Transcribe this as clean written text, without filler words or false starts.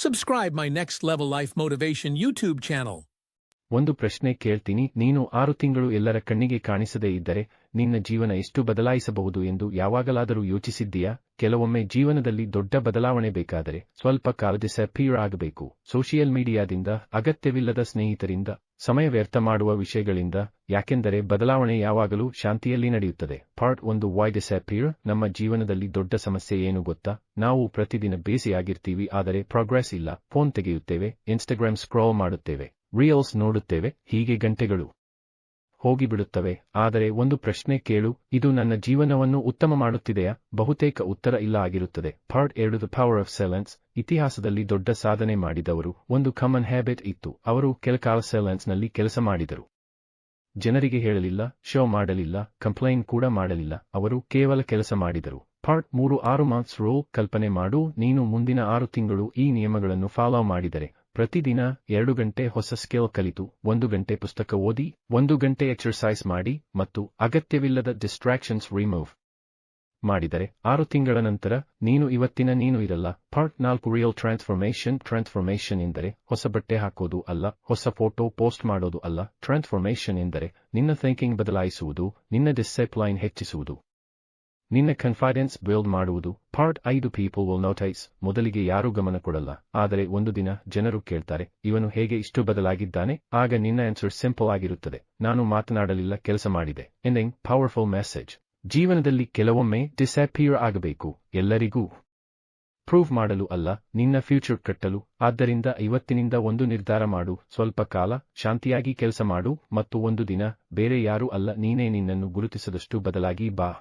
Subscribe my Next Level Life Motivation YouTube channel. ಒಂದು ಪ್ರಶ್ನೆ ಕೇಳ್ತೀನಿ, ನೀನು 6 ತಿಂಗಳು ಎಲ್ಲರ ಕಣ್ಣಿಗೆ ಕಾಣಿಸದೇ ಇದ್ದರೆ ನಿನ್ನ ಜೀವನ ಎಷ್ಟು ಬದಲಾಯಿಸಬಹುದು ಎಂದು ಯಾವಾಗಲಾದರೂ ಯೋಚಿಸಿದ್ದೀಯಾ? ಕೆಲವೊಮ್ಮೆ ಜೀವನದಲ್ಲಿ ದೊಡ್ಡ ಬದಲಾವಣೆ ಬೇಕಾದರೆ ಸ್ವಲ್ಪ ಕಾಲ ಡಿಸಪಿಯರ್ ಆಗಬೇಕು. ಸೋಷಿಯಲ್ ಮೀಡಿಯಾದಿಂದ, ಅಗತ್ಯವಿಲ್ಲದ ಸ್ನೇಹಿತರಿಂದ, ಸಮಯ ವ್ಯರ್ಥ ಮಾಡುವ ವಿಷಯಗಳಿಂದ. ಯಾಕೆಂದರೆ ಬದಲಾವಣೆ ಯಾವಾಗಲೂ ಶಾಂತಿಯಲ್ಲಿ ನಡೆಯುತ್ತದೆ. Part 1 why disappear. ನಮ್ಮ ಜೀವನದಲ್ಲಿ ದೊಡ್ಡ ಸಮಸ್ಯೆ ಏನು ಗೊತ್ತಾ? ನಾವು ಪ್ರತಿದಿನ ಬೇಸಿಯಾಗಿರ್ತೀವಿ, ಆದರೆ ಪ್ರೋಗ್ರೆಸ್ ಇಲ್ಲ. ಫೋನ್ ತೆಗೆಯುತ್ತೇವೆ, ಇನ್ಸ್ಟಾಗ್ರಾಮ್ ಸ್ಕ್ರೋಲ್ ಮಾಡುತ್ತೇವೆ, ರೀಲ್ಸ್ ನೋಡುತ್ತೇವೆ, ಹೀಗೆ ಗಂಟೆಗಳು ಹೋಗಿಬಿಡುತ್ತವೆ. ಆದರೆ ಒಂದು ಪ್ರಶ್ನೆ ಕೇಳು, ಇದು ನನ್ನ ಜೀವನವನ್ನು ಉತ್ತಮ ಮಾಡುತ್ತಿದೆಯಾ? ಬಹುತೇಕ ಉತ್ತರ ಇಲ್ಲ ಆಗಿರುತ್ತದೆ. Part 2 the power of silence. ಇತಿಹಾಸದಲ್ಲಿ ದೊಡ್ಡ ಸಾಧನೆ ಮಾಡಿದವರು ಒಂದು ಕಾಮನ್ ಹ್ಯಾಬಿಟ್ ಇತ್ತು. ಅವರು ಕೆಲಕಾಲ ಸೈಲೆನ್ಸ್ನಲ್ಲಿ ಕೆಲಸ ಮಾಡಿದರು. ಜನರಿಗೆ ಹೇಳಲಿಲ್ಲ, ಶೋ ಮಾಡಲಿಲ್ಲ, ಕಂಪ್ಲೈನ್ ಕೂಡ ಮಾಡಲಿಲ್ಲ. ಅವರು ಕೇವಲ ಕೆಲಸ ಮಾಡಿದರು. Part 3 6 months rule. ಕಲ್ಪನೆ ಮಾಡು, ನೀನು ಮುಂದಿನ 6 ತಿಂಗಳು ಈ ನಿಯಮಗಳನ್ನು ಫಾಲೋ ಮಾಡಿದರೆ, ಪ್ರತಿದಿನ 2 ಗಂಟೆ ಹೊಸ ಸ್ಕಿಲ್ ಕಲಿತು, 1 ಗಂಟೆ ಪುಸ್ತಕ ಓದಿ, 1 ಗಂಟೆ ಎಕ್ಸರ್ಸೈಸ್ ಮಾಡಿ ಮತ್ತು ಅಗತ್ಯವಿಲ್ಲದ ಡಿಸ್ಟ್ರಾಕ್ಷನ್ಸ್ ರಿಮೂವ್ ಮಾಡಿದರೆ 6 ತಿಂಗಳ ನಂತರ ನೀನು ಇವತ್ತಿನ ನೀನು ಇರಲ್ಲ. Part 4 real transformation. ಟ್ರಾನ್ಸ್ಫಾರ್ಮೇಷನ್ ಎಂದರೆ ಹೊಸ ಬಟ್ಟೆ ಹಾಕೋದು ಅಲ್ಲ, ಹೊಸ ಫೋಟೋ ಪೋಸ್ಟ್ ಮಾಡೋದು ಅಲ್ಲ. ಟ್ರಾನ್ಸ್ಫಾರ್ಮೇಷನ್ ಎಂದರೆ ನಿನ್ನ ಥಿಂಕಿಂಗ್ ಬದಲಾಯಿಸುವುದು, ನಿನ್ನ ಡಿಸಿಪ್ಲೈನ್ ಹೆಚ್ಚಿಸುವುದು, ನಿನ್ನ ಕಾನ್ಫಿಡೆನ್ಸ್ ಬಿಲ್ಡ್ ಮಾಡುವುದು. Part 5 people will notice. ಮೊದಲಿಗೆ ಯಾರೂ ಗಮನ ಕೊಡಲ್ಲ, ಆದರೆ ಒಂದು ದಿನ ಜನರು ಕೇಳ್ತಾರೆ, ಇವನು ಹೇಗೆ ಇಷ್ಟು ಬದಲಾಗಿದ್ದಾನೆ? ಆಗ ನಿನ್ನ ಆನ್ಸರ್ ಸಿಂಪಲ್ ಆಗಿರುತ್ತದೆ, ನಾನು ಮಾತನಾಡಲಿಲ್ಲ, ಕೆಲಸ ಮಾಡಿದೆ. Ending powerful message. ಜೀವನದಲ್ಲಿ ಕೆಲವೊಮ್ಮೆ ಡಿಸಪಿಯರ್ ಆಗಬೇಕು, ಎಲ್ಲರಿಗೂ ಪ್ರೂವ್ ಮಾಡಲು ಅಲ್ಲ, ನಿನ್ನ ಫ್ಯೂಚರ್ ಕಟ್ಟಲು. ಆದ್ದರಿಂದ ಇವತ್ತಿನಿಂದ ಒಂದು ನಿರ್ಧಾರ ಮಾಡು, ಸ್ವಲ್ಪ ಕಾಲ ಶಾಂತಿಯಾಗಿ ಕೆಲಸ ಮಾಡು ಮತ್ತು ಒಂದು ದಿನ ಬೇರೆ ಯಾರೂ ಅಲ್ಲ, ನೀನೇ ನಿನ್ನನ್ನು ಗುರುತಿಸದಷ್ಟು ಬದಲಾಗಿ ಬಾ.